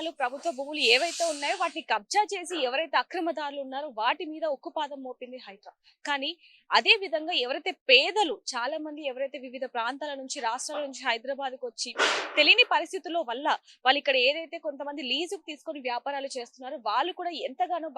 స్థలాలు, ప్రభుత్వ భూములు ఏవైతే ఉన్నాయో వాటిని కబ్జా చేసి ఎవరైతే అక్రమదారులు ఉన్నారో వాటి మీద ఉక్కుపాదం మోపింది హైడ్రా. కానీ అదే విధంగా ఎవరైతే పేదలు చాలా మంది ఎవరైతే వివిధ ప్రాంతాల నుంచి రాష్ట్రాల నుంచి హైదరాబాద్కు వచ్చి తెలియని పరిస్థితుల్లో వల్ల వాళ్ళు ఇక్కడ ఏదైతే కొంతమంది లీజుకు తీసుకొని వ్యాపారాలు చేస్తున్నారో వాళ్ళు కూడా ఎంతగానో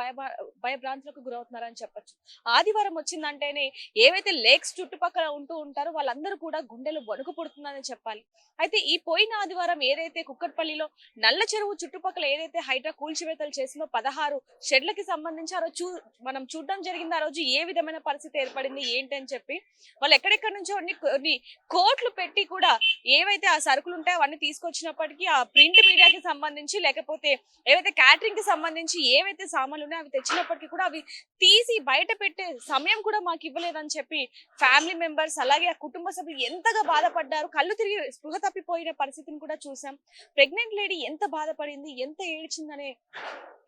భయభ్రాంతులకు గురవుతున్నారని చెప్పొచ్చు. ఆదివారం వచ్చిందంటేనే ఏవైతే లేక్స్ చుట్టుపక్కల ఉంటూ ఉంటారో వాళ్ళందరూ కూడా గుండెలు వణుకు పుడుతుందని చెప్పాలి. అయితే ఈ పోయిన ఆదివారం ఏదైతే కుక్కట్పల్లిలో నల్ల చెరువు చుట్టుపక్కల ఏదైతే హైడ్రా కూల్చివేతలు చేసిందో 16 షెడ్లకి సంబంధించి ఆ రోజు మనం చూడడం జరిగింది. ఆ రోజు ఏ విధమైన పరిస్థితి ఏర్పడింది ఏంటి అని చెప్పి వాళ్ళు ఎక్కడెక్కడి నుంచో కొన్ని కోట్లు పెట్టి కూడా ఏవైతే ఆ సరుకులు ఉంటాయో అవన్నీ తీసుకొచ్చినప్పటికీ ఆ ప్రింట్ మీడియాకి సంబంధించి లేకపోతే ఏవైతే క్యాటరింగ్ కి సంబంధించి ఏవైతే సామాన్లు ఉన్నాయో అవి తెచ్చినప్పటికీ కూడా అవి తీసి బయట పెట్టే సమయం కూడా మాకు ఇవ్వలేదని చెప్పి ఫ్యామిలీ మెంబర్స్ అలాగే ఆ కుటుంబ సభ్యులు ఎంతగా బాధపడ్డారు. కళ్ళు తిరిగి స్పృహ తప్పిపోయిన పరిస్థితిని కూడా చూసాం. ప్రెగ్నెంట్ లేడీ ఎంత బాధపడింది, ఎంత ఏడ్చిందనే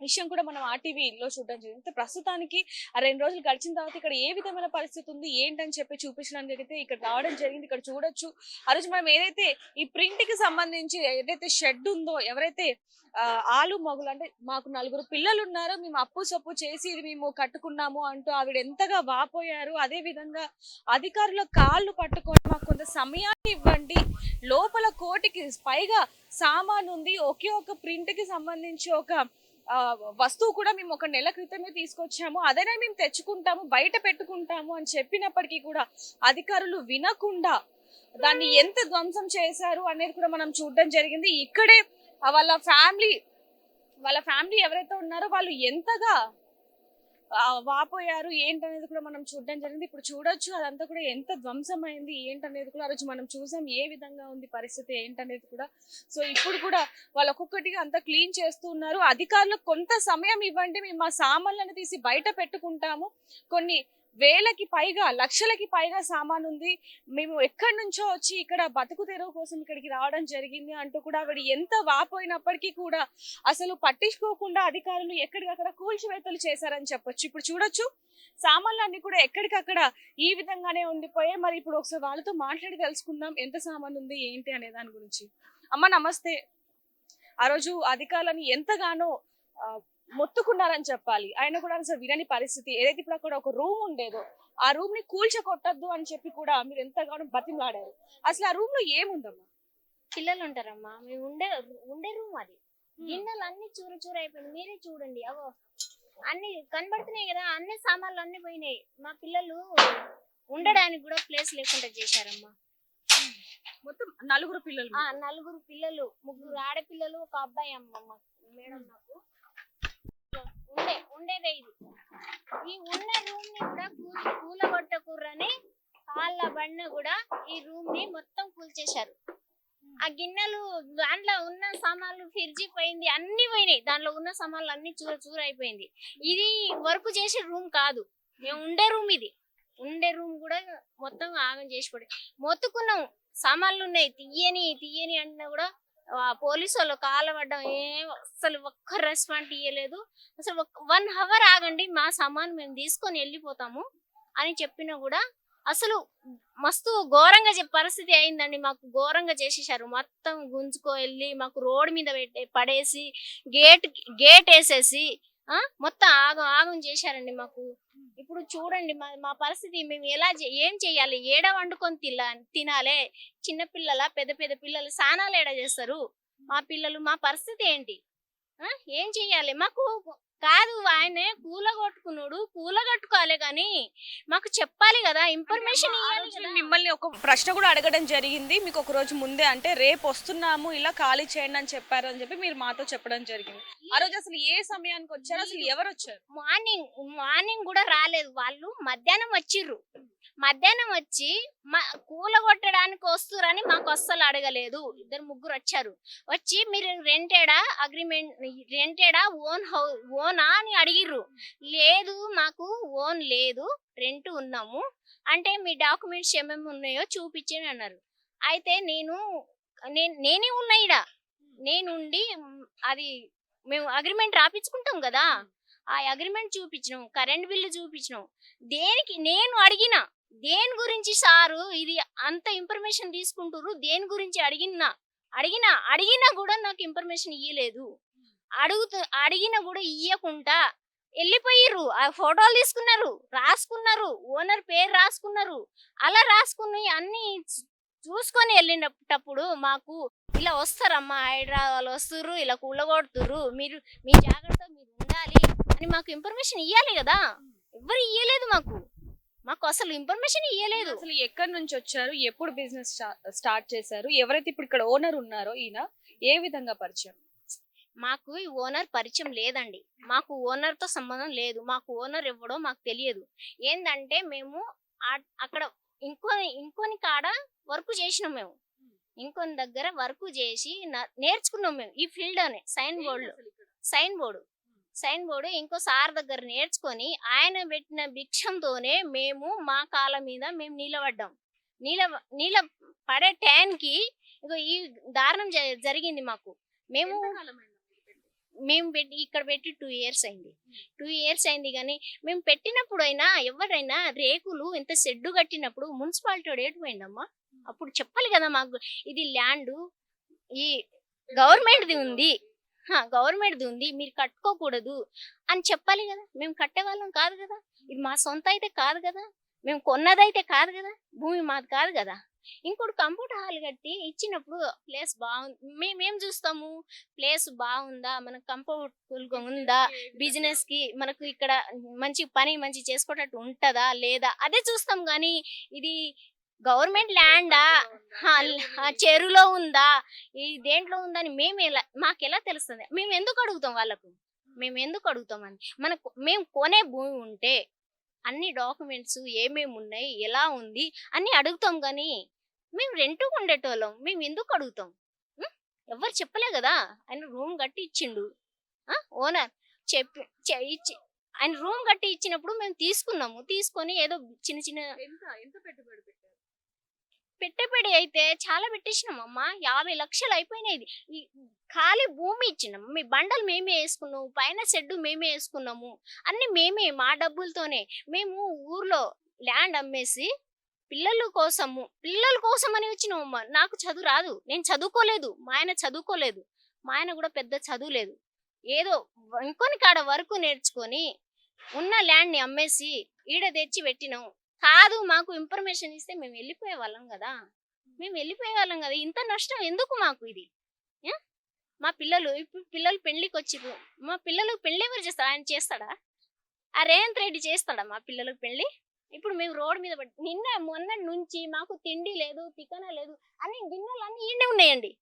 విషయం కూడా మనం ఆర్టీవీలో చూడడం జరిగింది. ప్రస్తుతానికి ఆ 2 రోజులు గడిచిన తర్వాత ఇక్కడ ఏ విధమైన పరిస్థితి ఉంది ఏంటని చెప్పి చూపించడానికి అయితే ఇక్కడ రావడం జరిగింది. ఇక్కడ చూడొచ్చు ఆ రోజు మనం ఏదైతే ఈ ప్రింట్ కి సంబంధించి ఏదైతే షెడ్ ఉందో ఎవరైతే ఆలు మగులు అంటే మాకు 4 పిల్లలు ఉన్నారు, మేము అప్పు సప్పు చేసి ఇది మేము కట్టుకున్నాము అంటూ ఆవిడ ఎంతగా వాపోయారు. అదే విధంగా అధికారుల కాళ్ళు పట్టుకొని మాకు కొంత సమయాన్ని ఇవ్వండి, లోపల 1 కోటికి పైగా సామాను ఉంది, ఒకే ఒక ప్రింట్ కి సంబంధించి ఒక వస్తువు కూడా మేము 1 నెల క్రితమే తీసుకొచ్చాము, అదైనా మేము తెచ్చుకుంటాము, బయట పెట్టుకుంటాము అని చెప్పినప్పటికీ కూడా అధికారులు వినకుండా దాన్ని ఎంత ధ్వంసం చేశారు అనేది కూడా మనం చూడడం జరిగింది. ఇక్కడే వాళ్ళ ఫ్యామిలీ ఎవరైతే ఉన్నారో వాళ్ళు ఎంతగా వాపోయారు ఏంటనేది కూడా మనం చూడడం జరిగింది. ఇప్పుడు చూడొచ్చు అదంతా కూడా ఎంత ధ్వంసమైంది ఏంటనేది కూడా ఆ రోజు మనం చూసాం, ఏ విధంగా ఉంది పరిస్థితి ఏంటనేది కూడా. సో ఇప్పుడు కూడా వాళ్ళు ఒక్కొక్కటిగా అంతా క్లీన్ చేస్తూ ఉన్నారు. అధికారులకు కొంత సమయం ఇవ్వండి, మేము మా సామాన్లను తీసి బయట పెట్టుకుంటాము, కొన్ని వేలకి పైగా లక్షలకి పైగా సామాన్ ఉంది, మేము ఎక్కడి నుంచో వచ్చి ఇక్కడ బతుకు తెరువు కోసం ఇక్కడికి రావడం జరిగింది అంటూ కూడా ఆవిడ ఎంత వాపోయినప్పటికీ కూడా అసలు పట్టించుకోకుండా అధికారులు ఎక్కడికక్కడ కూల్చివేతలు చేశారని చెప్పొచ్చు. ఇప్పుడు చూడొచ్చు సామాన్లు అన్ని కూడా ఎక్కడికక్కడ ఈ విధంగానే ఉండిపోయాయి. మరి ఇప్పుడు ఒకసారి వాళ్ళతో మాట్లాడి తెలుసుకుందాం ఎంత సామాన్ ఉంది ఏంటి అనే దాని గురించి. అమ్మ నమస్తే. ఆ రోజు అధికారులను ఎంతగానో మొత్తుకున్నారని చెప్పాలి, ఆయన కూడా అసలు వినని పరిస్థితి. ఏదైతే ఇప్పుడు అక్కడ ఒక రూమ్ ఉండేదో ఆ రూమ్ ని కూల్చకొట్టద్దు అని చెప్పి కూడా మీరు ఎంతగానో బతిమలాడారు. అసలు ఆ రూమ్ లో ఏముందమ్మా? పిల్లలు ఉంటారమ్మా, మేము ఉండే రూమ్ అది. గిన్నెలు అన్ని చూరు చూరు అయిపోయింది, మీరే చూడండి. అవో అన్ని కనబడుతున్నాయి కదా, అన్ని సామాన్లు అన్ని పోయినాయి. మా పిల్లలు ఉండడానికి కూడా ప్లేస్ లేకుండా చేశారమ్మా. మొత్తం 4 పిల్లలు? 4 పిల్లలు, 3 ఆడపిల్లలు, 1 అబ్బాయి. అమ్మమ్మ మేడం నాకు ఉండేదే ఇది. ఈ ఉన్న రూమ్ ని కూడా కూలగొట్టకూరని కాళ్ళ బండ కూడా ఈ రూమ్ ని మొత్తం కూల్చేశారు. ఆ గిన్నెలు దాంట్లో ఉన్న సామాన్లు ఫ్రిడ్జి పోయింది, అన్ని పోయినాయి. దాంట్లో ఉన్న సామాన్లు అన్ని చూర అయిపోయింది. ఇది వర్క్ చేసే రూమ్ కాదు, మేము ఉండే రూమ్. ఇది ఉండే రూమ్ కూడా మొత్తం ఆగం చేసి పడి మొత్తుకున్నాం. సామాన్లు ఉన్నాయి తీయని అన్నా కూడా పోలీసు వాళ్ళు కాలబడ్డం, అసలు ఒక్క రెస్పాండ్ ఇయ్యలేదు. అసలు 1 అవర్ ఆగండి, మా సామాన్ మేము తీసుకొని వెళ్ళిపోతాము అని చెప్పినా కూడా అసలు మస్తు ఘోరంగా పరిస్థితి అయిందండి. మాకు ఘోరంగా చేసేసారు. మొత్తం గుంజుకో వెళ్ళి మాకు రోడ్ మీద పడేసి గేట్ వేసేసి మొత్తం ఆగం చేశారండి మాకు. ఇప్పుడు చూడండి మా పరిస్థితి, మేము ఏం చెయ్యాలి? ఏడ వండుకొని తినాలే? చిన్నపిల్లల పెద్ద పిల్లలు స్నానాలు ఏడ చేస్తారు? మా పిల్లలు, మా పరిస్థితి ఏంటి? ఏం చెయ్యాలి? మాకు కాదు, ఆయనే కూలగొట్టుకోవాలి కానీ మాకు చెప్పాలి కదా, ఇన్ఫర్మేషన్ ఇవ్వాలి. మిమ్మల్ని ఒక ప్రశ్న కూడా అడగడం జరిగింది మీకు ఒక రోజు ముందే, అంటే రేపు వస్తున్నాము ఇలా ఖాళీ చేయండి అని చెప్పారు అని చెప్పి మీరు మాతో చెప్పడం జరిగింది. ఆ రోజు అసలు ఏ సమయానికి వచ్చారు, అసలు ఎవరు వచ్చారు? మార్నింగ్ కూడా రాలేదు వాళ్ళు, మధ్యాహ్నం వచ్చిర్రు. మధ్యాహ్నం వచ్చి కూలగొట్టడానికి వస్తురని మాకు అస్సలు అడగలేదు. 2-3 వచ్చారు. వచ్చి మీరు రెంటెడా ఓనా అని అడిగిర్రు. లేదు మాకు ఓన్ లేదు, రెంట్ ఉన్నాము అంటే మీ డాక్యుమెంట్స్ ఏమేమి ఉన్నాయో చూపించని అన్నారు. అయితే నేనే ఉన్నా ఈడ, నేనుండి అది మేము అగ్రిమెంట్ రాపించుకుంటాం కదా, ఆ అగ్రిమెంట్ చూపించినాం, కరెంట్ బిల్లు చూపించినాం. దేనికి నేను దేని గురించి సారు ఇది అంత ఇన్ఫర్మేషన్ తీసుకుంటారు? దేని గురించి అడిగినా కూడా నాకు ఇన్ఫర్మేషన్ ఇయ్యలేదు. అడిగినా కూడా ఇయ్యకుండా వెళ్ళిపోయిర్రు. ఆ ఫోటోలు తీసుకున్నారు, రాసుకున్నారు, ఓనర్ పేరు రాసుకున్నారు. అలా రాసుకుని అన్ని చూసుకొని వెళ్ళినప్పుడు మాకు ఇలా వస్తారమ్మా, హైదరాబాద్ వాళ్ళు వస్తుర్రు, ఇలా కూలగొడుతుర్రు, మీరు మీ జాగ్రత్త మీరు ఉండాలి అని మాకు ఇన్ఫర్మేషన్ ఇవ్వాలి కదా. ఎవ్వరు ఇయ్యలేదు మాకు. మాకు అసలు ఇన్ఫర్మేషన్ ఇయ్యలేదు. అసలు ఎక్కడి నుంచి వచ్చారు, ఎప్పుడు బిజినెస్ స్టార్ట్ చేశారు, ఎవరైతే ఇప్పుడు ఇక్కడ ఓనర్ ఉన్నారో ఈయన ఏ విధంగా పరిచయం? మాకు ఈ ఓనర్ పరిచయం లేదండి. మాకు ఓనర్ తో సంబంధం లేదు. మాకు ఓనర్ ఎవడో మాకు తెలియదు. ఏందంటే మేము అక్కడ ఇంకొని కాడ వర్క్ చేసినాం మేము. ఇంకొని దగ్గర వర్క్ చేసి నేర్చుకున్నాం మేము ఈ ఫీల్డ్ అనే సైన్ బోర్డు ఇంకో సార్ దగ్గర నేర్చుకొని ఆయన పెట్టిన భిక్షంతోనే మేము మా కాళ్ళ మీద మేము నిలబడ్డాం. నీళ్ళ పడే టైంకి ఇగో ఈ దారుణం జరిగింది మాకు. మేము ఇక్కడ పెట్టి 2 years అయింది. 2 years అయింది కానీ మేము పెట్టినప్పుడు అయినా ఎవరైనా రేకులు ఇంత షెడ్డు కట్టినప్పుడు మున్సిపాలిటీ వాడు ఏడిపోయిందమ్మా. అప్పుడు చెప్పాలి కదా మాకు ఇది ల్యాండ్ ఈ గవర్నమెంట్ది ఉంది, మీరు కట్టుకోకూడదు అని చెప్పాలి కదా. మేము కట్టేవాళ్ళం కాదు కదా, ఇది మా సొంత అయితే కాదు కదా, మేము కొన్నదైతే కాదు కదా, భూమి మాది కాదు కదా. ఇంకోటి కంప్యూటర్ హాల్ కట్టి ఇచ్చినప్పుడు ప్లేస్ బాగుంది, మేమేం చూస్తాము, ప్లేస్ బాగుందా, మనకు కంఫర్టబుల్ గా ఉందా, బిజినెస్ కి మనకు ఇక్కడ మంచి చేసుకోవటట్టు ఉంటదా లేదా అదే చూస్తాం. కానీ ఇది గవర్నమెంట్ ల్యాండా, చెరువులో ఉందా, ఈ దేంట్లో ఉందని మాకెలా తెలుస్తుంది? మేము ఎందుకు అడుగుతాం అని మేము కొనే భూమి ఉంటే అన్ని డాక్యుమెంట్స్ ఏమేమి ఉన్నాయి, ఎలా ఉంది అన్ని అడుగుతాం. కానీ మేము రెంట్కు ఉండేటోళ్ళం, మేము ఎందుకు అడుగుతాం? ఎవరు చెప్పలే కదా. ఆయన రూమ్ కట్టి ఇచ్చిండు, ఓనర్ ఇచ్చి ఆయన రూమ్ కట్టి ఇచ్చినప్పుడు మేము తీసుకొని ఏదో చిన్న పెట్టుబడి అయితే చాలా పెట్టేసినాం అమ్మా. 50 లక్షలు అయిపోయినాయి. ఈ ఖాళీ భూమి ఇచ్చినాం, మీ బండలు మేమే వేసుకున్నాము, పైన షెడ్ మేమే వేసుకున్నాము, అన్ని మేమే మా డబ్బులతోనే. మేము ఊర్లో ల్యాండ్ అమ్మేసి పిల్లల కోసం అని వచ్చినాం అమ్మ. నాకు చదువు రాదు, నేను చదువుకోలేదు, మా ఆయన చదువుకోలేదు, మా ఆయన కూడా పెద్ద చదువు లేదు. ఏదో ఇంకొని కాడ వరకు నేర్చుకొని ఉన్న ల్యాండ్ ని అమ్మేసి ఈడ తెచ్చి పెట్టినాం. కాదు మాకు ఇన్ఫర్మేషన్ ఇస్తే మేము వెళ్ళిపోయే వాళ్ళం కదా. ఇంత నష్టం ఎందుకు మాకు? ఇది మా పిల్లలు పెళ్లికి వచ్చిర్రు, మా పిల్లలకు పెళ్లి ఎవరు చేస్తాడు? ఆయన చేస్తాడా? ఆ రేవంత్ రెడ్డి చేస్తాడా మా పిల్లలకు పెళ్లి? ఇప్పుడు మేము రోడ్డు మీద పడి మొన్న నుంచి మాకు తిండి లేదు, తికన లేదు, అన్ని గిన్నెలు అన్ని ఈడే ఉన్నాయండి.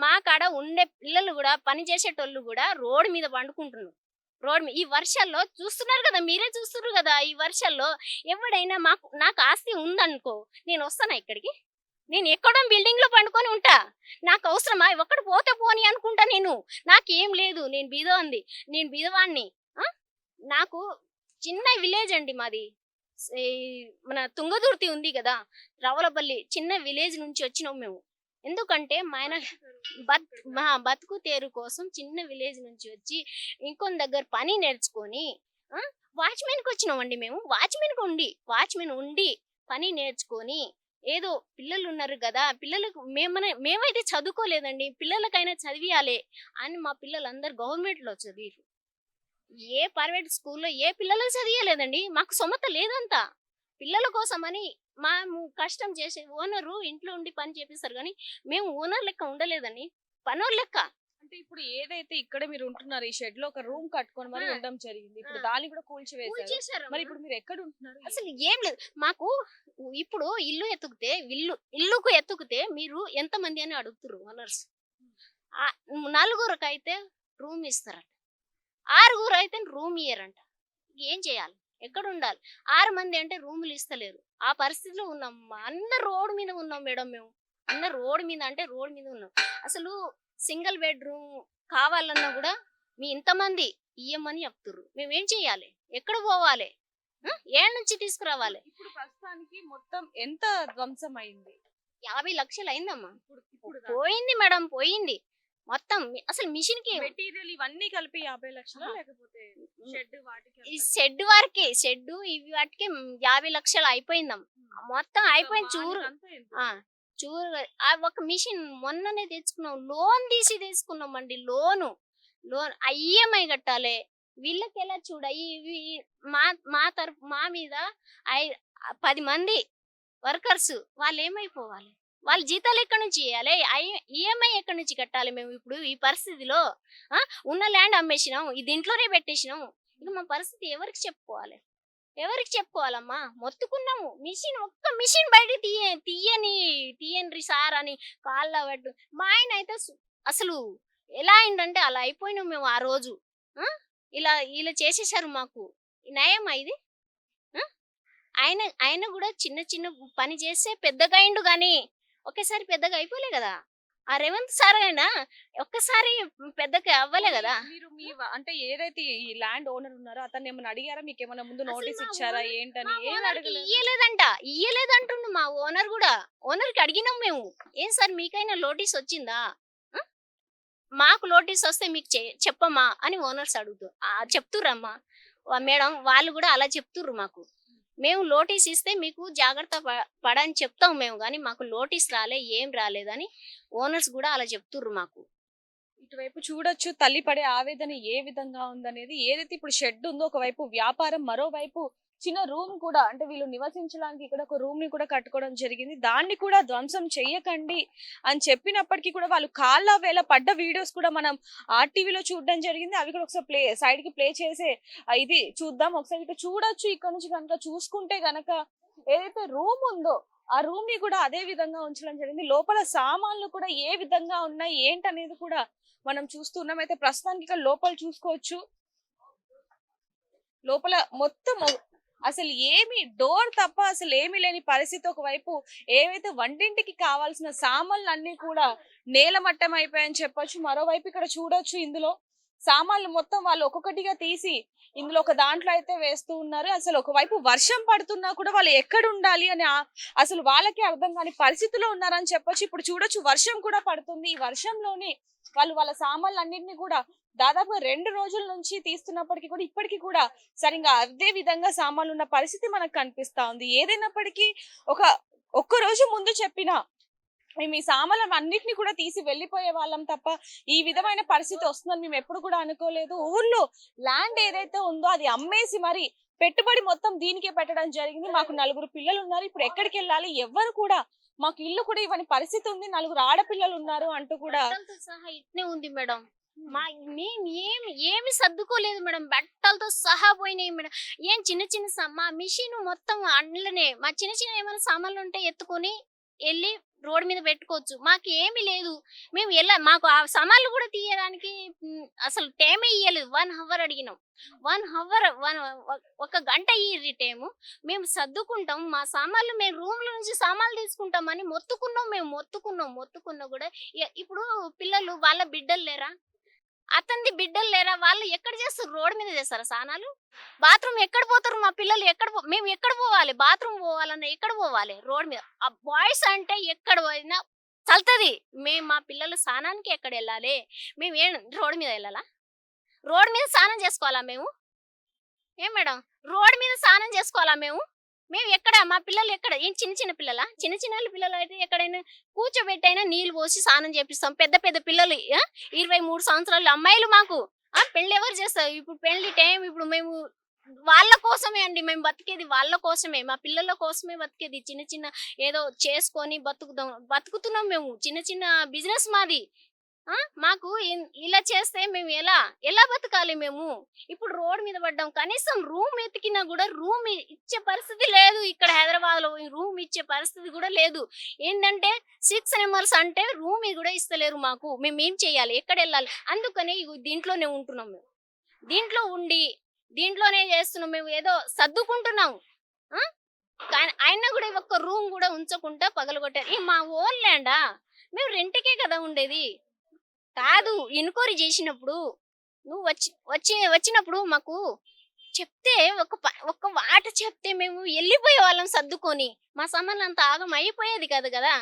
మా కాడ ఉండే పిల్లలు కూడా, పని చేసేటోళ్ళు కూడా రోడ్డు మీద పండుకుంటున్నారు. ఈ వర్షాల్లో చూస్తున్నారు కదా, మీరే చూస్తున్నారు కదా. ఈ వర్షాల్లో ఎవడైనా నాకు ఆస్తి ఉందనుకో, నేను వస్తానా ఇక్కడికి? నేను ఎక్కడో బిల్డింగ్ లో పండుకొని ఉంటా. నాకు అవసరమా? ఒక్కడ పోతే పోని అనుకుంటా. నాకేం లేదు, నేను బీదవాణ్ణి. నాకు చిన్న విలేజ్ అండి మాది. మన తుంగదుర్తి ఉంది కదా, రావులపల్లి, చిన్న విలేజ్ నుంచి వచ్చినాం మేము. ఎందుకంటే మా ఆయన బతుకు తేరు కోసం చిన్న విలేజ్ నుంచి వచ్చి ఇంకొన్ని దగ్గర పని నేర్చుకొని వాచ్మెన్ కి వచ్చినామండి మేము. వాచ్మెన్ ఉండి పని నేర్చుకొని ఏదో పిల్లలు ఉన్నారు కదా, పిల్లలకు మేమైతే చదువుకోలేదండి, పిల్లలకైనా చదివియాలి అని మా పిల్లలందరూ గవర్నమెంట్ లో చదివారు. ఏ ప్రైవేట్ స్కూల్లో ఏ పిల్లలు చదివలేదండి. మాకు సొమ్మత లేదంతా. పిల్లల కోసమని మేము కష్టం చేసే ఓనరు ఇంట్లో ఉండి పని చేపిస్తారు, కానీ మేము ఓనర్ లెక్క ఉండలేదండి, పనోర్ లెక్క. అంటే ఇప్పుడు ఏదైతే ఇక్కడ మీరు ఉంటున్నారు, ఈ షెడ్ లో ఒక రూమ్ కట్టుకొని మరి ఉండడం జరిగింది. ఇప్పుడు దాన్ని కూడా కూల్చివేశారు. మరి ఇప్పుడు మీరు ఎక్కడ ఉంటున్నారు? అసలు ఏం లేదు మాకు. ఇప్పుడు ఇల్లుకు ఎత్తుకుతే మీరు ఎంత మంది అని అడుగుతారు ఓనర్స్. 4 అయితే రూమ్ ఇస్తారట, 6 అయితే రూమ్ ఇయ్యరంట. ఏం చేయాలి? ఎక్కడ ఉండాలి? 6 మంది అంటే రూములు ఇస్తలేరు. ఆ పరిస్థితిలో ఉన్నాం. అందరు రోడ్డు మీద ఉన్నాం మేడం. మేము అందరు రోడ్డు మీద ఉన్నాం. అసలు సింగిల్ బెడ్రూమ్ కావాలన్నా కూడా మీ ఇంతమంది ఇయ్యమని చెప్తుర్రు. మేమేం చెయ్యాలి? ఎక్కడ పోవాలి? ఏళ్ళ నుంచి తీసుకురావాలి? ఇప్పుడు ప్రస్తుతానికి మొత్తం ఎంత ధ్వంసం అయింది? 50 లక్షలు అయిందమ్మా. పోయింది మేడం, పోయింది మొత్తం. అసలు మిషన్ కి మెటీరియల్ ఇవన్నీ కలిపి 50 లక్షలు, లేకపోతే షెడ్ ఇవి వాటికి 50 లక్షలు అయిపోయిందమ్మా. మొత్తం అయిపోయింది. ఒక మిషన్ మొన్ననే తెచ్చుకున్నాం, లోన్ తీసి తీసుకున్నామండి. లోన్ ఈఎంఐ కట్టాలి. వీళ్ళకి ఎలా చూడ మా మా తరపు మా మీద 10 మంది వర్కర్స్, వాళ్ళు ఏమైపోవాలి? వాళ్ళ జీతాలు ఎక్కడి నుంచి ఇవ్వాలి? ఈఎంఐ ఎక్కడి నుంచి కట్టాలి? మేము ఇప్పుడు ఈ పరిస్థితిలో ఉన్న ల్యాండ్ అమ్మేసినాం, ఇది ఇంట్లోనే పెట్టేసినాం. ఇక మా పరిస్థితి ఎవరికి చెప్పుకోవాలి? ఎవరికి చెప్పుకోవాలమ్మా? మొత్తుకున్నాము. ఒక్క మిషన్ బయట తీయని సార్ అని కాళ్ళ పట్టు. మా ఆయన అయితే అసలు ఎలా అయిందంటే అలా అయిపోయినాం మేము ఆ రోజు. ఇలా చేసేసారు మాకు. న్యాయమా ఇది? ఆయన కూడా చిన్న చిన్న పని చేస్తే పెద్దగా అయిండు గాని ఒకేసారి పెద్దగా అయిపోలే కదా. ఆ రేవంత్ సార్ అయినా ఒక్కసారి పెద్దగా అవ్వలే కదా. మీరు అంటే ఏదైతే ఈ ల్యాండ్ ఓనర్ ఉన్నారో అతన్ని ఏమైనా అడిగారా? మీకు ఏమైనా ముందు అసలు నోటీస్ మా ఇచ్చారా? ఓనర్ ఏంటని ఏం అడగలేదు? ఇయ్యలేదంటుండు మా ఓనర్ కూడా. ఓనర్ కి అడిగినాం మేము, ఏం సార్ మీకైనా నోటీస్ వచ్చిందా? మాకు నోటీస్ వస్తే మీకు చెప్పమ్మా అని ఓనర్స్ చెప్తుర్రమ్మా మేడం. వాళ్ళు కూడా అలా చెప్తుర్రు మాకు. మేము నోటీస్ ఇస్తే మీకు జాగ్రత్త పడని చెప్తాం మేము, కానీ మాకు నోటీస్ ఏం రాలేదని ఓనర్స్ కూడా అలా చెప్తుర్రు మాకు. ఇటువైపు చూడొచ్చు తల్లి పడే ఆవేదన ఏ విధంగా ఉందనేది. ఏదైతే ఇప్పుడు షెడ్ ఉందో ఒకవైపు వ్యాపారం, మరోవైపు చిన్న రూమ్ కూడా, అంటే వీళ్ళు నివసించడానికి ఇక్కడ ఒక రూమ్ ని కూడా కట్టుకోవడం జరిగింది. దాన్ని కూడా ధ్వంసం చెయ్యకండి అని చెప్పినప్పటికీ కూడా వాళ్ళు కాళ్ళ వేళ పడ్డ వీడియోస్ కూడా మనం ఆర్టీవీలో చూడడం జరిగింది. అవి కూడా ఒకసారి సైడ్ కి ప్లే చేసే ఇది చూద్దాం ఒకసారి. ఇటు చూడొచ్చు, ఇక్కడ నుంచి కనుక చూసుకుంటే గనక ఏదైతే రూమ్ ఉందో ఆ రూమ్ ని కూడా అదే విధంగా ఉంచడం జరిగింది. లోపల సామాన్లు కూడా ఏ విధంగా ఉన్నాయి ఏంటనేది కూడా మనం చూస్తున్నాం. అయితే ప్రస్తుతానికి ఇక్కడ లోపల చూసుకోవచ్చు, లోపల మొత్తం అసలు ఏమి డోర్ తప్ప అసలు ఏమీ లేని పరిస్థితి. ఒకవైపు ఏవైతే వంటింటికి కావాల్సిన సామాన్లు అన్ని కూడా నేలమట్టం అయిపోయాయని చెప్పొచ్చు. మరోవైపు ఇక్కడ చూడొచ్చు, ఇందులో సామాన్లు మొత్తం వాళ్ళు ఒక్కొక్కటిగా తీసి ఇందులో ఒక దాంట్లో అయితే వేస్తూ ఉన్నారు. అసలు ఒకవైపు వర్షం పడుతున్నా కూడా వాళ్ళు ఎక్కడ ఉండాలి అని అసలు వాళ్ళకి అర్థం కాని పరిస్థితిలో ఉన్నారని చెప్పొచ్చు. ఇప్పుడు చూడొచ్చు, వర్షం కూడా పడుతుంది. ఈ వర్షంలోనే వాళ్ళు వాళ్ళ సామాన్లు అన్నింటినీ కూడా దాదాపుగా 2 రోజుల నుంచి తీస్తున్నప్పటికీ కూడా ఇప్పటికీ కూడా సరిగా అదే విధంగా సామాన్లు ఉన్న పరిస్థితి మనకు కనిపిస్తా ఉంది. ఏదైనప్పటికీ ఒక్క రోజు ముందు చెప్పినా మేము ఈ సామాన్లు అన్నిటిని కూడా తీసి వెళ్ళిపోయే వాళ్ళం తప్ప ఈ విధమైన పరిస్థితి వస్తుందని మేము ఎప్పుడు కూడా అనుకోలేదు. ఊర్లో ల్యాండ్ ఏదైతే ఉందో అది అమ్మేసి మరి పెట్టుబడి మొత్తం దీనికే పెట్టడం జరిగింది. మాకు 4 పిల్లలు ఉన్నారు, ఇప్పుడు ఎక్కడికి వెళ్ళాలి? ఎవ్వరు కూడా మాకు ఇల్లు కూడా ఇవ్వని పరిస్థితి ఉంది, 4 ఆడపిల్లలు ఉన్నారు అంటూ కూడా సహా ఇట్నే ఉంది మేడం. మేము ఏమి సర్దుకోలేదు మేడం, బట్టలతో సహా పోయినాయి మేడం. ఏం చిన్న మా మిషన్ మొత్తం అందులోనే. మా చిన్న ఏమైనా సామాన్లు ఉంటే ఎత్తుకొని వెళ్ళి రోడ్ మీద పెట్టుకోవచ్చు. మాకు ఏమి లేదు. మేము మాకు ఆ సామాన్లు కూడా తీయడానికి అసలు టైమే ఇయ్యలేదు. 1 అవర్ అడిగినాం. 1 అవర్ 1 గంట ఇయ్యి టైము. మేము సర్దుకుంటాం, మా సామాన్లు మేము రూమ్ లో నుంచి సామాన్లు తీసుకుంటామని మొత్తుకున్నాం. మేము మొత్తుకున్నా కూడా ఇప్పుడు పిల్లలు వాళ్ళ బిడ్డలు లేరా, అతనిది బిడ్డలు లేరా, వాళ్ళు ఎక్కడ చేస్తారు? రోడ్ మీద చేస్తారా స్నానాలు? బాత్రూమ్ ఎక్కడ పోతారు మా పిల్లలు? మేము ఎక్కడ పోవాలి? బాత్రూమ్ పోవాలన్నా ఎక్కడ పోవాలి? రోడ్ మీద. ఆ బాయ్స్ అంటే ఎక్కడ పోయినా చల్తది. మా పిల్లలు స్నానానికి ఎక్కడ వెళ్ళాలి? మేము రోడ్ మీద వెళ్ళాలా? రోడ్ మీద స్నానం చేసుకోవాలా మేము? ఏం మేడం, రోడ్ మీద స్నానం చేసుకోవాలా మేము? ఎక్కడ మా పిల్లలు ఎక్కడ? ఏం చిన్న పిల్లలా? చిన్న పిల్లలు అయితే ఎక్కడైనా కూర్చోబెట్టైనా నీళ్లు పోసి స్నానం చేపిస్తాం. పెద్ద పిల్లలు 23 సంవత్సరాలు అమ్మాయిలు మాకు పెళ్లి ఎవరు చేస్తారు? ఇప్పుడు పెళ్లి టైం. ఇప్పుడు మేము వాళ్ళ కోసమే అండి మేము బతికేది, వాళ్ళ కోసమే, మా పిల్లల కోసమే బతికేది. చిన్న ఏదో చేసుకొని బతుకుతున్నాం మేము. చిన్న బిజినెస్ మాది. మాకు ఇలా చేస్తే మేము ఎలా బతకాలి? మేము ఇప్పుడు రోడ్ మీద పడ్డాం. కనీసం రూమ్ ఎతికినా కూడా రూమ్ ఇచ్చే పరిస్థితి లేదు. ఇక్కడ హైదరాబాద్ లో రూమ్ ఇచ్చే పరిస్థితి కూడా లేదు. ఏంటంటే 6 నెంబర్స్ అంటే రూమ్ కూడా ఇస్తలేరు మాకు. మేము ఏం చేయాలి? ఎక్కడ వెళ్ళాలి? అందుకని దీంట్లోనే ఉంటున్నాం. మేము దీంట్లో ఉండి దీంట్లోనే చేస్తున్నాం. మేము ఏదో సర్దుకుంటున్నాం. కానీ ఆయన కూడా ఒక్క రూమ్ కూడా ఉంచకుండా పగలగొట్టారు. మా ఓన్ ల్యాండా? మేము రెంట్కే కదా ఉండేది. కాదు, ఎన్క్వైరీ చేసినప్పుడు నువ్వు వచ్చినప్పుడు మాకు చెప్తే ఒక మాట చెప్తే మేము వెళ్ళిపోయే వాళ్ళం సర్దుకొని. మా సామాన్లు అంత ఆగం అయిపోయేది కదా.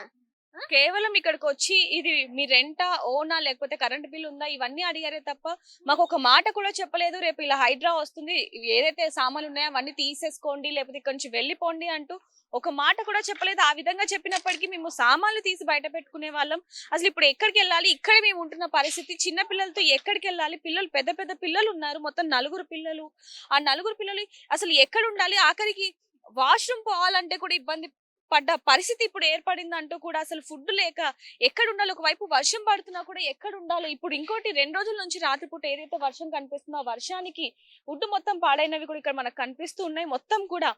కేవలం ఇక్కడికి వచ్చి ఇది మీ రెంటా, ఓనా, లేకపోతే కరెంట్ బిల్ ఉందా ఇవన్నీ అడిగారే తప్ప మాకు ఒక మాట కూడా చెప్పలేదు. రేపు ఇలా హైడ్రా వస్తుంది, ఇవి ఏదైతే సామాన్లు ఉన్నాయో అవన్నీ తీసేసుకోండి, లేకపోతే ఇక్కడ నుంచి వెళ్ళిపోండి అంటూ ఒక మాట కూడా చెప్పలేదు. ఆ విధంగా చెప్పినప్పటికీ మేము సామాన్లు తీసి బయట పెట్టుకునే వాళ్ళం. అసలు ఇప్పుడు ఎక్కడికి వెళ్ళాలి? ఇక్కడే మేము ఉంటున్న పరిస్థితి. చిన్న పిల్లలతో ఎక్కడికి వెళ్ళాలి? పిల్లలు పెద్ద పెద్ద పిల్లలు ఉన్నారు, మొత్తం 4 పిల్లలు. ఆ 4 పిల్లలు అసలు ఎక్కడ ఉండాలి? ఆఖరికి వాష్రూమ్ పోవాలంటే కూడా ఇబ్బంది పడ్డ పరిస్థితి ఇప్పుడు ఏర్పడింది అంటూ కూడా అసలు ఫుడ్ లేక ఎక్కడ ఉండాలి? ఒకవైపు వర్షం పడుతున్నా కూడా ఎక్కడ ఉండాలో. ఇప్పుడు ఇంకోటి 2 రోజుల నుంచి రాత్రిపూట ఏదైతే వర్షం కనిపిస్తుందో ఆ వర్షానికి వుడ్ మొత్తం పాడైనవి కూడా ఇక్కడ మనకు కనిపిస్తూ ఉన్నాయి. మొత్తం కూడా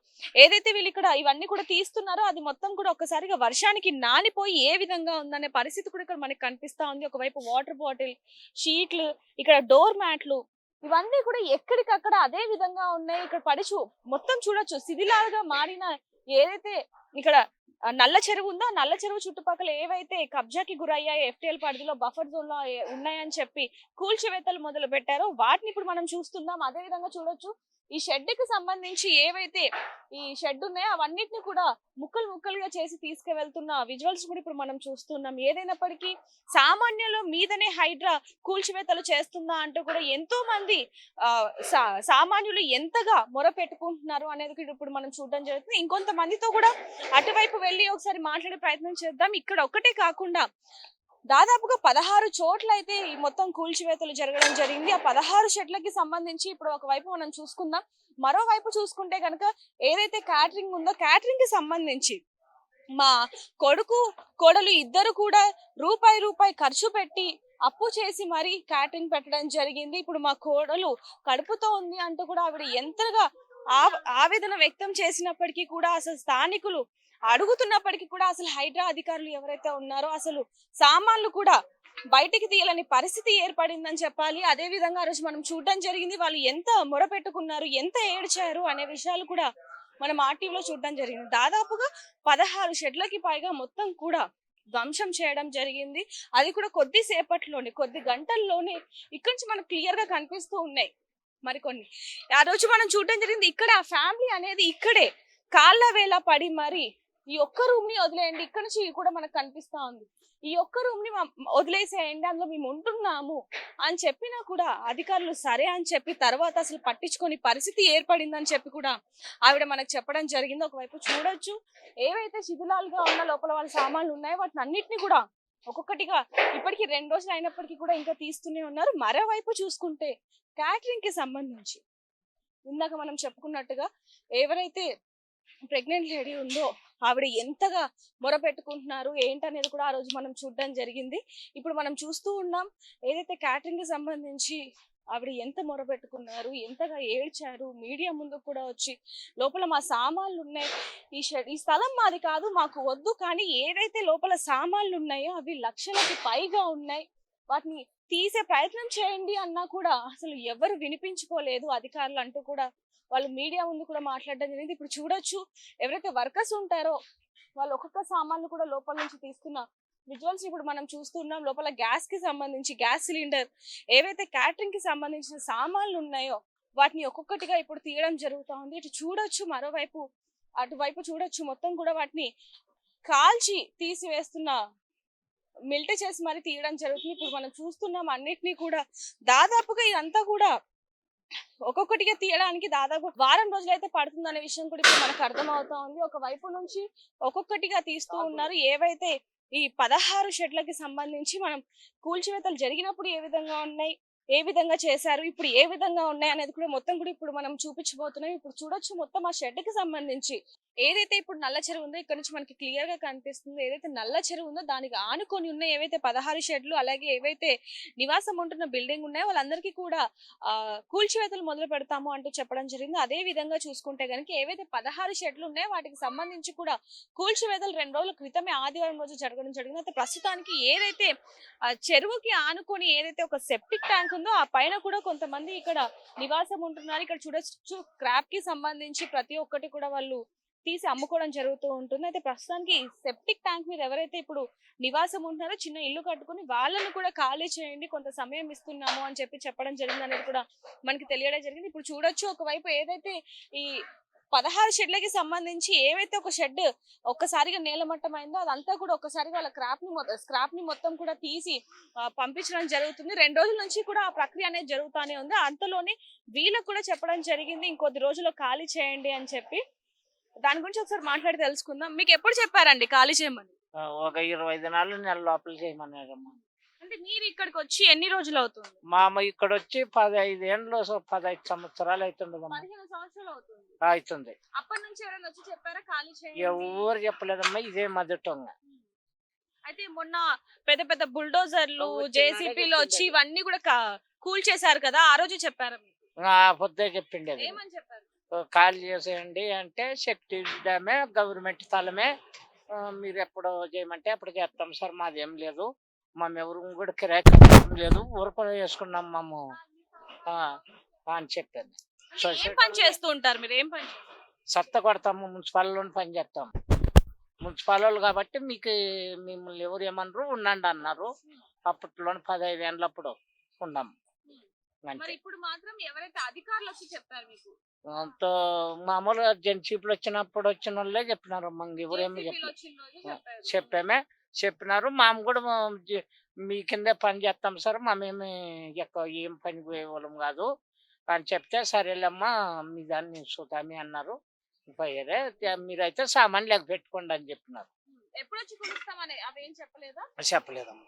ఏదైతే వీళ్ళు ఇక్కడ ఇవన్నీ కూడా తీస్తున్నారో అది మొత్తం కూడా ఒక్కసారిగా వర్షానికి నానిపోయి ఏ విధంగా ఉందనే పరిస్థితి కూడా ఇక్కడ మనకి కనిపిస్తా ఉంది. ఒకవైపు వాటర్ బాటిల్, షీట్లు, ఇక్కడ డోర్ మ్యాట్లు, ఇవన్నీ కూడా ఎక్కడికక్కడ అదే విధంగా ఉన్నాయి. ఇక్కడ మొత్తం చూడొచ్చు శిథిలాలుగా మారిన ఏదైతే ఇక్కడ నల్ల చెరువు ఉందో ఆ నల్ల చెరువు చుట్టుపక్కల ఏవైతే కబ్జాకి గురయ్యాయో ఎఫ్టీఎల్ పరిధిలో బఫర్ జోన్ లో ఉన్నాయని చెప్పి కూల్చివేతలు మొదలు పెట్టారో వాటిని ఇప్పుడు మనం చూస్తున్నాం. అదే విధంగా చూడొచ్చు ఈ షెడ్ కి సంబంధించి ఏవైతే ఈ షెడ్ ఉన్నాయో అవన్నిటిని కూడా ముక్కలు ముక్కలుగా చేసి తీసుకువెళ్తున్న విజువల్స్ కూడా ఇప్పుడు మనం చూస్తున్నాం. ఏదైనప్పటికీ సామాన్యుల మీదనే హైడ్రా కూల్చివేతలు చేస్తుందా అంటూ కూడా ఎంతో మంది సామాన్యులు ఎంతగా మొర పెట్టుకుంటున్నారు అనేది కూడా ఇప్పుడు మనం చూడడం జరుగుతుంది. ఇంకొంతమందితో కూడా అటువైపు వెళ్ళి ఒకసారి మాట్లాడే ప్రయత్నం చేద్దాం. ఇక్కడ ఒక్కటే కాకుండా దాదాపుగా 16 చోట్ల అయితే ఈ మొత్తం కూల్చివేతలు జరగడం జరిగింది. ఆ 16 షెడ్లకి సంబంధించి ఇప్పుడు ఒకవైపు మనం చూసుకుందాం. మరోవైపు చూసుకుంటే కనుక ఏదైతే క్యాటరింగ్ ఉందో క్యాటరింగ్ కి సంబంధించి మా కొడుకు కోడలు ఇద్దరు కూడా రూపాయి ఖర్చు పెట్టి అప్పు చేసి మరీ క్యాటరింగ్ పెట్టడం జరిగింది. ఇప్పుడు మా కోడలు కడుపుతో ఉంది అంటూ కూడా ఆవిడ ఎంతగా ఆవేదన వ్యక్తం చేసినప్పటికీ కూడా అసలు స్థానికులు అడుగుతున్నప్పటికీ కూడా అసలు హైడ్రా అధికారులు ఎవరైతే ఉన్నారో అసలు సామాన్లు కూడా బయటికి తీయాలని పరిస్థితి ఏర్పడిందని చెప్పాలి. అదే విధంగా ఆ రోజు మనం చూడడం జరిగింది. వాళ్ళు ఎంత మొర పెట్టుకున్నారు, ఎంత ఏడ్చారు అనే విషయాలు కూడా మనం ఆర్టీవీలో చూడడం జరిగింది. దాదాపుగా 16 షెడ్లకి పైగా మొత్తం కూడా ధ్వంసం చేయడం జరిగింది. అది కూడా కొద్ది గంటల్లోనే ఇక్కడి నుంచి మనకు క్లియర్ గా కనిపిస్తూ ఉన్నాయి మరికొన్ని. ఆ రోజు మనం చూడడం జరిగింది. ఇక్కడ ఆ ఫ్యామిలీ అనేది ఇక్కడే కాళ్ళ వేళ పడి మరి ఈ ఒక్క రూమ్ ని వదిలేయండి, ఇక్కడ నుంచి కూడా మనకు కనిపిస్తా ఉంది, ఈ ఒక్క రూమ్ ని వదిలేసేయండి, అందులో మేము ఉంటున్నాము అని చెప్పినా కూడా అధికారులు సరే అని చెప్పి తర్వాత అసలు పట్టించుకొని పరిస్థితి ఏర్పడిందని చెప్పి కూడా ఆవిడ మనకు చెప్పడం జరిగింది. ఒకవైపు చూడొచ్చు ఏవైతే శిథిలాలుగా ఉన్న లోపల వాళ్ళ సామాన్లు ఉన్నాయో వాటిని అన్నిటిని కూడా ఒక్కొక్కటిగా ఇప్పటికి 2 రోజులు అయినప్పటికీ కూడా ఇంకా తీస్తూనే ఉన్నారు. మరోవైపు చూసుకుంటే క్యాటరింగ్ కి సంబంధించి ఇందాక మనం చెప్పుకున్నట్టుగా ఎవరైతే ప్రెగ్నెంట్ లేడీ ఉందో ఆవిడ ఎంతగా మొర పెట్టుకుంటున్నారు ఏంటనేది కూడా ఆ రోజు మనం చూడడం జరిగింది. ఇప్పుడు మనం చూస్తూ ఉన్నాం ఏదైతే క్యాటరింగ్ కి సంబంధించి ఆవిడ ఎంత మొర పెట్టుకున్నారు, ఎంతగా ఏడ్చారు. మీడియా ముందు కూడా వచ్చి లోపల మా సామాన్లు ఉన్నాయి, ఈ స్థలం మాది కాదు, మాకు వద్దు, కానీ ఏదైతే లోపల సామాన్లు ఉన్నాయో అవి లక్షలకి పైగా ఉన్నాయి, వాటిని తీసే ప్రయత్నం చేయండి అన్నా కూడా అసలు ఎవరు వినిపించుకోలేదు అధికారులు అంటూ కూడా వాళ్ళు మీడియా ముందు కూడా మాట్లాడడం జరిగింది. ఇప్పుడు చూడొచ్చు ఎవరైతే వర్కర్స్ ఉంటారో వాళ్ళు ఒక్కొక్క సామాన్లు కూడా లోపల నుంచి తీసుకున్న విజువల్స్ ఇప్పుడు మనం చూస్తున్నాం. లోపల గ్యాస్ కి సంబంధించి గ్యాస్ సిలిండర్, ఏవైతే క్యాటరింగ్ కి సంబంధించిన సామాన్లు ఉన్నాయో వాటిని ఒక్కొక్కటిగా ఇప్పుడు తీయడం జరుగుతా ఉంది. ఇటు చూడొచ్చు మరోవైపు అటువైపు చూడొచ్చు మొత్తం కూడా వాటిని కాల్చి తీసివేస్తున్న మిల్ట్ చేసి మరి తీయడం జరుగుతుంది. ఇప్పుడు మనం చూస్తున్నాం అన్నిటినీ కూడా దాదాపుగా ఇదంతా కూడా ఒక్కొక్కటిగా తీయడానికి దాదాపు వారం రోజులైతే పడుతుంది అనే విషయం కూడా ఇప్పుడు మనకు అర్థమవుతా ఉంది. ఒక వైపు నుంచి ఒక్కొక్కటిగా తీస్తూ ఉన్నారు. ఏవైతే ఈ 16 షెడ్లకి సంబంధించి మనం కూల్చివేతలు జరిగినప్పుడు ఏ విధంగా ఉన్నాయి, ఏ విధంగా చేశారు, ఇప్పుడు ఏ విధంగా ఉన్నాయి అనేది కూడా మొత్తం కూడా ఇప్పుడు మనం చూపించబోతున్నాం. ఇప్పుడు చూడొచ్చు మొత్తం ఆ షెడ్ కి సంబంధించి ఏదైతే ఇప్పుడు నల్ల చెరువు ఉందో ఇక్కడ నుంచి మనకి క్లియర్ గా కనిపిస్తుంది. ఏదైతే నల్ల చెరువు ఉందో దానికి ఆనుకొని ఉన్న ఏవైతే 16 షెడ్లు అలాగే ఏవైతే నివాసం ఉంటున్న బిల్డింగ్ ఉన్నాయో వాళ్ళందరికీ కూడా కూల్చివేతలు మొదలు పెడతాము అంటూ చెప్పడం జరిగింది. అదే విధంగా చూసుకుంటే కనుక ఏవైతే 16 షెడ్లు ఉన్నాయో వాటికి సంబంధించి కూడా కూల్చివేతలు 2 రోజుల క్రితమే ఆదివారం రోజు జరగడం జరిగింది. అయితే ప్రస్తుతానికి ఏదైతే చెరువుకి ఆనుకొని ఏదైతే ఒక సెప్టిక్ ట్యాంక్ ఉందో ఆ పైన కూడా కొంతమంది ఇక్కడ నివాసం ఉంటున్నారు. ఇక్కడ చూడొచ్చు క్రాప్ కి సంబంధించి ప్రతి ఒక్కటి కూడా వాళ్ళు తీసి అమ్ముకోవడం జరుగుతూ ఉంటుంది. అయితే ప్రస్తుతానికి సెప్టిక్ ట్యాంక్ మీద ఎవరైతే ఇప్పుడు నివాసం ఉంటున్నారో చిన్న ఇల్లు కట్టుకుని వాళ్ళను కూడా ఖాళీ చేయండి, కొంత సమయం ఇస్తున్నాము అని చెప్పడం జరిగింది అనేది కూడా మనకి తెలియడం జరిగింది. ఇప్పుడు చూడొచ్చు ఒకవైపు ఏదైతే ఈ 16 షెడ్లకి సంబంధించి ఏవైతే ఒక షెడ్ ఒక్కసారిగా నేలమట్టం అయిందో అదంతా కూడా ఒక్కసారిగా వాళ్ళ స్క్రాప్ ని మొత్తం కూడా తీసి పంపించడం జరుగుతుంది. 2 రోజుల నుంచి కూడా ఆ ప్రక్రియ అనేది జరుగుతానే ఉంది. అంతలోనే వీళ్ళకు కూడా చెప్పడం జరిగింది ఇంకొద్ది రోజుల్లో ఖాళీ చేయండి అని చెప్పి. దాని గురించి ఒకసారి మాట్లాడి తెలుసుకుందాం. మీకు ఎప్పుడు చెప్పారండి ఖాళీ చేయమని? ఒక 20 దినాలు నెల లోపల చేయమన్నారమ్మా. అంటే మీరు ఇక్కడికి వచ్చి ఎన్ని రోజులు అవుతుంది? మా అమ్మ ఇక్కడ వచ్చి 15 ఏండ్లు 15 సంవత్సరాలు అవుతుండదమ్మా. 15 సంవత్సరాలు అవుతుంది. అవుతుంది. అప్పటి నుంచి ఎవరైనా వచ్చి చెప్పారా ఖాళీ చేయండి? ఎవరు చెప్పలేదమ్మా, ఇదే మొదటంగా. అయితే మొన్న పెద్ద పెద్ద బుల్డోజర్లు జేసీపీలు వచ్చి ఇవన్నీ కూడా కూల్ చేశారు కదా, ఆ రోజు చెప్పారా మీకు? పొద్దే చెప్పిండేది. ఏమని చెప్పారు? ఖాళీ చేసేయండి అంటే శక్తి డ్యామే గవర్నమెంట్ స్థలమే, మీరు ఎప్పుడు చేయమంటే అప్పుడు చేస్తాం సార్, మాదేం లేదు, మేము ఎవరు కూడా కిరాయి కట్టడం లేదు, ఊరుకొని వేసుకున్నాం మేము అని చెప్పింది. ఏం పని చేస్తూ ఉంటారు మీరు? ఏం పని? సత్త కొడతాము, మున్సిపాలిటీలో పని చేస్తాము. మున్సిపల్ వాళ్ళు కాబట్టి మీకు మిమ్మల్ని ఎవరు ఏమన్నారు ఉండండి అన్నారు. అప్పట్లో 15 ఏళ్ళప్పుడు ఉన్నాము. మరి ఇప్పుడు మాత్రం ఎవరైతే అధికారులు వచ్చి చెప్పారు మీకు? అంత మామూలుగా జెన్సీపీలు వచ్చిన వాళ్ళే చెప్పినారు. ఎవరేమి చెప్పినారు. మాము కూడా మీ కిందే పని చేస్తాం సార్, మేమేమి ఎక్కువ ఏం పని పోయేవాళ్ళం కాదు అని చెప్తే సరేలేమ్మా మీ దాన్ని చూద్దామి అన్నారు. పోయారే, మీరైతే సామాన్ లెక్క పెట్టుకోండి అని చెప్పినారు. ఎప్పుడు వచ్చి కొలుస్తామని అవేం చెప్పలేదా? చెప్పలేదమ్మా.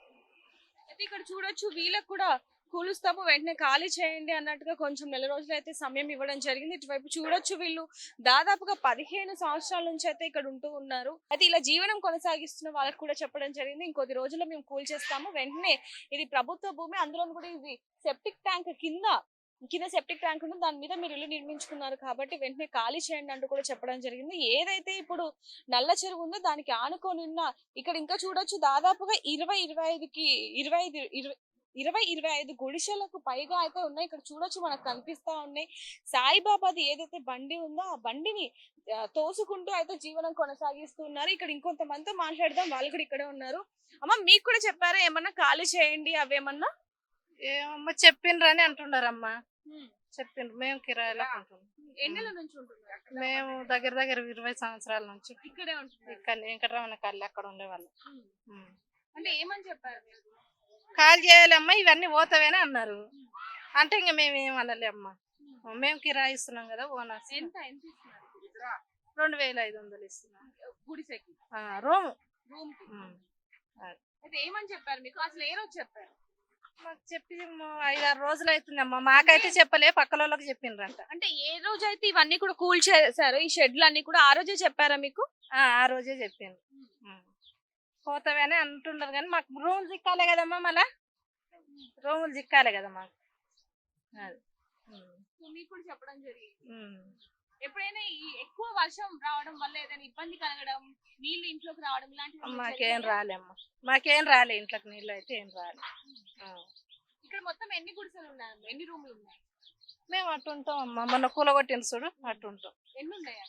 అయితే ఇక్కడ చూడొచ్చు వీళ్ళకి కూడా కూలుస్తాము వెంటనే ఖాళీ చేయండి అన్నట్టుగా కొంచెం నెల రోజులు అయితే సమయం ఇవ్వడం జరిగింది. ఇటువైపు చూడొచ్చు వీళ్ళు దాదాపుగా 15 సంవత్సరాల నుంచి అయితే ఇక్కడ ఉంటూ ఉన్నారు. అయితే ఇలా జీవనం కొనసాగిస్తున్న వాళ్ళకి కూడా చెప్పడం జరిగింది ఇంకొద్ది రోజుల్లో మేము కూల్ చేస్తాము, వెంటనే ఇది ప్రభుత్వ భూమి, అందులో కూడా ఇది సెప్టిక్ ట్యాంక్ కింద సెప్టిక్ ట్యాంక్ ఉంది, దాని మీద మీరు ఇల్లు నిర్మించుకున్నారు కాబట్టి వెంటనే ఖాళీ చేయండి అంటూ కూడా చెప్పడం జరిగింది. ఏదైతే ఇప్పుడు నల్ల చెరువు ఉందో దానికి ఆనుకొని ఉన్న ఇక్కడ ఇంకా చూడొచ్చు దాదాపుగా 25 గుడిసెలకు పైగా అయితే ఉన్నాయి. ఇక్కడ చూడొచ్చు మనకు కనిపిస్తా ఉన్నాయి. సాయిబాబాది ఏదైతే బండి ఉందో ఆ బండిని తోసుకుంటూ అయితే జీవనం కొనసాగిస్తున్నారు. ఇక్కడ ఇంకొంతమందితో మాట్లాడదాం, వాళ్ళు కూడా ఇక్కడే ఉన్నారు. అమ్మ మీకు కూడా చెప్పారా ఏమన్నా ఖాళీ చేయండి అవేమన్నా? ఏమమ్మా చెప్పిండ్రని అంటున్నారమ్మా. చెప్పిండ్రు. మేము కిరాయిలో ఉంటున్నాం. ఎన్నెల నుంచి ఉంటున్నారు? మేము దగ్గర 20 సంవత్సరాల నుంచి ఇక్కడే ఉంటున్నారు. ఇక్కడ వెంకటరమణ కళ్ళు అక్కడ ఉండేవాళ్ళం. అంటే ఏమని చెప్పారు? ఖాళీ చేయాలమ్మా, ఇవన్నీ పోతావేనే అన్నారు. అంటే ఇంకా మేము ఏం అనలేమ్మా, మేము కిరాయి ఇస్తున్నాం కదా ఓనర్స్. ఎంత ఇస్తున్నారు? 2500 ఇస్తున్నాం గుడిసెకి రూమ్. అయితే ఏమని చెప్పారు మీకు? అసలు ఏ రోజు చెప్పారు? మాకు చెప్పి 5-6 రోజులు అవుతుందమ్మా. మాకైతే చెప్పలే, పక్కల వాళ్ళకి చెప్పిండ్రంట. అంటే ఏ రోజు అయితే ఇవన్నీ కూడా కూల్ చేశారు ఈ షెడ్లు అన్ని కూడా, ఆ రోజే చెప్పారా మీకు? ఆ రోజే చెప్పిండ్రు. పోతావని అంటున్నారు కానీ మాకు రూములు చిక్కాలే కదమ్మా, మళ్ళా రూములు చిక్కాలే కదా మాకు. మీకు కూడా చెప్పడం జరిగింది. ఎప్పుడైనా ఈ ఎక్కువ వర్షం రావడం వల్ల ఏదైనా ఇబ్బంది కలగడం, నీళ్లు ఇంట్లోకి రావడం ఇలాంటివి మాకేం రాలేమ్మా, మాకేం రాలే, ఇంట్లోకి నీళ్ళు అయితే ఏం రాలే. ఇక్కడ మొత్తం ఎన్ని గుడిసెలు ఉన్నాయి? ఎన్ని రూములు ఉన్నాయి? మేము అటు ఉంటాం అమ్మా, మొన్న కూలగొట్టిన చూడు అటు ఉంటాం. ఎన్ని ఉన్నాయి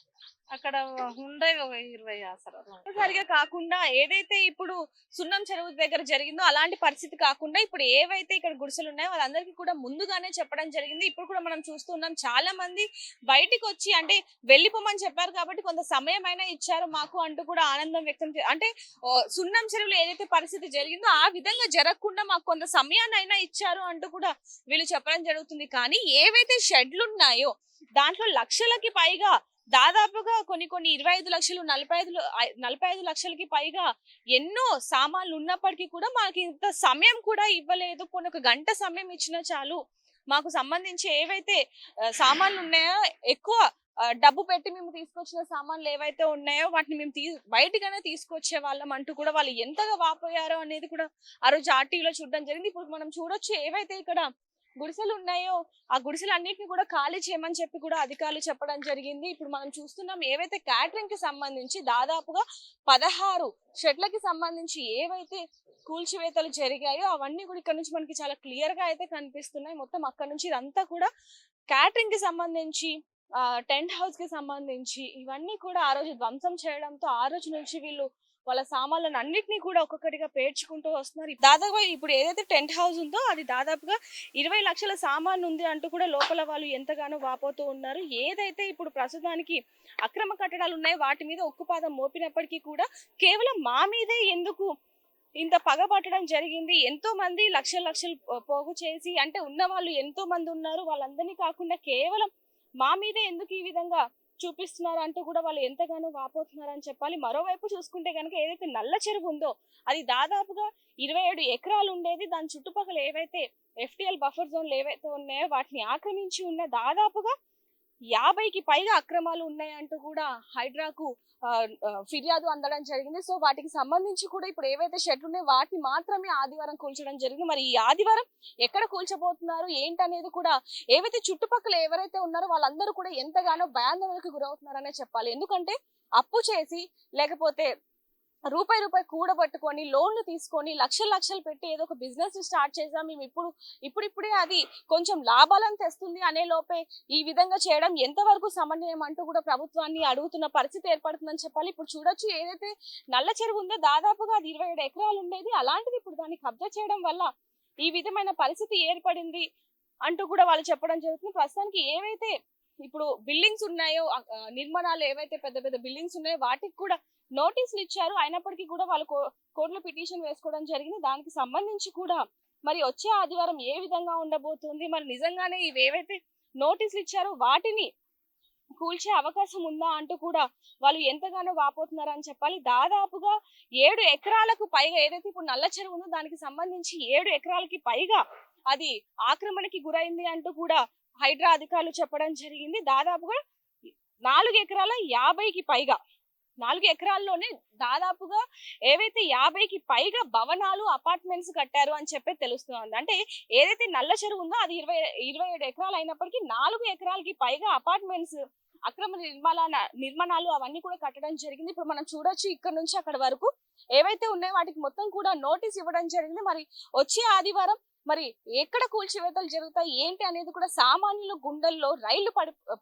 అక్కడ ఉండే ఒక 20 అసలు. సరిగా కాకుండా ఏదైతే ఇప్పుడు సున్నం చెరువు దగ్గర జరిగిందో అలాంటి పరిస్థితి కాకుండా ఇప్పుడు ఏవైతే ఇక్కడ గుడిసెలు ఉన్నాయో వాళ్ళందరికీ కూడా ముందుగానే చెప్పడం జరిగింది. ఇప్పుడు కూడా మనం చూస్తున్నాం చాలా మంది బయటికి వచ్చి అంటే వెళ్ళిపోమని చెప్పారు కాబట్టి కొంత సమయం అయినా ఇచ్చారు మాకు అంటూ కూడా ఆనందం వ్యక్తం అంటే సున్నం చెరువులో ఏదైతే పరిస్థితి జరిగిందో ఆ విధంగా జరగకుండా మాకు కొంత సమయాన్ని అయినా ఇచ్చారు అంటూ కూడా వీళ్ళు చెప్పడం జరుగుతుంది. కానీ ఏవైతే షెడ్లు ఉన్నాయో దాంట్లో లక్షలకి పైగా దాదాపుగా కొన్ని 25 లక్షలు 45 లక్షలకి పైగా ఎన్నో సామాన్లు ఉన్నప్పటికీ కూడా మాకు ఇంత సమయం కూడా ఇవ్వలేదు. కొన్ని ఒక గంట సమయం ఇచ్చినా చాలు, మాకు సంబంధించి ఏవైతే సామాన్లు ఉన్నాయో ఎక్కువ డబ్బు పెట్టి మేము తీసుకొచ్చిన సామాన్లు ఏవైతే ఉన్నాయో వాటిని మేము బయటగానే తీసుకొచ్చే వాళ్ళం అంటూ కూడా వాళ్ళు ఎంతగా వాపోయారో అనేది కూడా ఆ రోజు ఆర్టీవీలో చూడడం జరిగింది. ఇప్పుడు మనం చూడొచ్చు ఏవైతే ఇక్కడ గుడిసెలు ఉన్నాయో ఆ గుడిసెలు అన్నిటిని కూడా ఖాళీ చేయమని చెప్పి కూడా అధికారులు చెప్పడం జరిగింది. ఇప్పుడు మనం చూస్తున్నాం ఏవైతే క్యాటరింగ్ కి సంబంధించి దాదాపుగా 16 షెడ్లకి సంబంధించి ఏవైతే కూల్చివేతలు జరిగాయో అవన్నీ కూడా ఇక్కడ నుంచి మనకి చాలా క్లియర్ గా అయితే కనిపిస్తున్నాయి. మొత్తం అక్కడ నుంచి ఇదంతా కూడా క్యాటరింగ్ కి సంబంధించి టెంట్ హౌస్ కి సంబంధించి ఇవన్నీ కూడా ఆ రోజు ధ్వంసం చేయడంతో ఆ రోజు నుంచి వీళ్ళు వాళ్ళ సామాన్లను అన్నిటినీ కూడా ఒక్కొక్కటిగా పేర్చుకుంటూ వస్తున్నారు. దాదాపుగా ఇప్పుడు ఏదైతే టెంట్ హౌస్ ఉందో అది దాదాపుగా 20 లక్షల సామాన్ ఉంది అంటూ కూడా లోపల వాళ్ళు ఎంతగానో వాపోతూ ఉన్నారు. ఏదైతే ఇప్పుడు ప్రస్తుతానికి అక్రమ కట్టడాలు ఉన్నాయో వాటి మీద ఉక్కుపాదం మోపినప్పటికీ కూడా కేవలం మా మీదే ఎందుకు ఇంత పగబట్టడం జరిగింది, ఎంతో మంది లక్షలు లక్షలు పోగు చేసి అంటే ఉన్న వాళ్ళు ఎంతో మంది ఉన్నారు, వాళ్ళందరినీ కాకుండా కేవలం మా మీదే ఎందుకు ఈ విధంగా చూపిస్తున్నారు అంటూ కూడా వాళ్ళు ఎంతగానో వాపోతున్నారని చెప్పాలి. మరోవైపు చూసుకుంటే కనుక ఏదైతే నల్ల చెరువు ఉందో అది దాదాపుగా 27 ఎకరాలు ఉండేది. దాని చుట్టుపక్కల ఏవైతే FTL బఫర్ జోన్లు ఏవైతే ఉన్నాయో వాటిని ఆక్రమించి ఉన్న దాదాపుగా 50కి పైగా అక్రమాలు ఉన్నాయంటూ కూడా హైడ్రాకు ఫిర్యాదు అందడం జరిగింది. సో వాటికి సంబంధించి కూడా ఇప్పుడు ఏవైతే షెడ్లు ఉన్నాయో వాటిని మాత్రమే ఆదివారం కూల్చడం జరిగింది. మరి ఈ ఆదివారం ఎక్కడ కూల్చబోతున్నారు ఏంటనేది కూడా ఏవైతే చుట్టుపక్కల ఎవరైతే ఉన్నారో వాళ్ళందరూ కూడా ఎంతగానో భయాందోళనకు గురవుతున్నారనే చెప్పాలి. ఎందుకంటే అప్పు చేసి లేకపోతే రూపాయి కూడబట్టుకొని లోన్లు తీసుకొని లక్షలు లక్షలు పెట్టి ఏదో ఒక బిజినెస్ స్టార్ట్ చేసాం మేము ఇప్పుడిప్పుడే అది కొంచెం లాభాలను తెస్తుంది అనే లోపే ఈ విధంగా చేయడం ఎంతవరకు సమన్వయం అంటూ కూడా ప్రభుత్వాన్ని అడుగుతున్న పరిస్థితి ఏర్పడుతుందని చెప్పాలి. ఇప్పుడు చూడొచ్చు ఏదైతే నల్ల చెరువు ఉందో దాదాపుగా అది 27 ఎకరాలు ఉండేది. అలాంటిది ఇప్పుడు దాన్ని కబ్జా చేయడం వల్ల ఈ విధమైన పరిస్థితి ఏర్పడింది అంటూ కూడా వాళ్ళు చెప్పడం జరుగుతుంది. ప్రస్తుతానికి ఏవైతే ఇప్పుడు బిల్డింగ్స్ ఉన్నాయో నిర్మాణాలు ఏవైతే పెద్ద పెద్ద బిల్డింగ్స్ ఉన్నాయో వాటికి కూడా నోటీసులు ఇచ్చారు. అయినప్పటికీ కూడా వాళ్ళు కోర్టులో పిటిషన్ వేసుకోవడం జరిగింది. దానికి సంబంధించి కూడా మరి వచ్చే ఆదివారం ఏ విధంగా ఉండబోతుంది, మరి నిజంగానే ఇవి ఏవైతే నోటీసులు ఇచ్చారో వాటిని కూల్చే అవకాశం ఉందా అంటూ కూడా వాళ్ళు ఎంతగానో వాపోతున్నారని చెప్పాలి. దాదాపుగా 7 ఎకరాలకు పైగా ఏదైతే ఇప్పుడు నల్ల చెరువు ఉందో దానికి సంబంధించి 7 ఎకరాలకి పైగా అది ఆక్రమణకి గురైంది అంటూ కూడా హైడ్రా అధికారులు చెప్పడం జరిగింది. దాదాపుగా 4 ఎకరాల 50కి పైగా 4 ఎకరాల్లోనే దాదాపుగా ఏవైతే 50కి పైగా భవనాలు అపార్ట్మెంట్స్ కట్టారు అని చెప్పి తెలుస్తుంది. అంటే ఏదైతే నల్ల చెరువు ఉందో అది 27 ఎకరాలు అయినప్పటికీ 4 ఎకరాలకి పైగా అపార్ట్మెంట్స్ అక్రమ నిర్మాణాలు అవన్నీ కూడా కట్టడం జరిగింది. ఇప్పుడు మనం చూడొచ్చు ఇక్కడ నుంచి అక్కడ వరకు ఏవైతే ఉన్నాయో వాటికి మొత్తం కూడా నోటీస్ ఇవ్వడం జరిగింది. మరి వచ్చే ఆదివారం మరి ఎక్కడ కూల్చివేతలు జరుగుతాయి ఏంటి అనేది కూడా సామాన్యుల గుండెల్లో రైళ్లు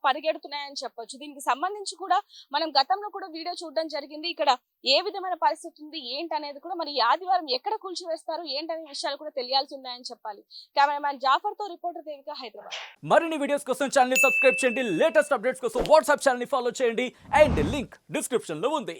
పరిగెడుతున్నాయని చెప్పొచ్చు. దీనికి సంబంధించి కూడా మనం గతంలో కూడా వీడియో చూడడం జరిగింది. ఇక్కడ ఏ విధమైన పరిస్థితి ఉంది ఏంటి అనేది కూడా మరి ఆదివారం ఎక్కడ కూల్చివేస్తారు ఏంటనే విషయాలు కూడా తెలియాల్సి ఉన్నాయని చెప్పాలి. కెమెరామ్యాన్ జాఫర్ తో రిపోర్టర్ దేవిక, హైదరాబాద్. మరిన్ని వీడియోస్ కోసం ఛానల్ ని సబ్స్క్రైబ్ చేయండి, లేటెస్ట్ అప్డేట్స్ కోసం వాట్సాప్ ఛానల్ ని ఫాలో చేయండి అండ్ లింక్ డిస్క్రిప్షన్ లో ఉంది.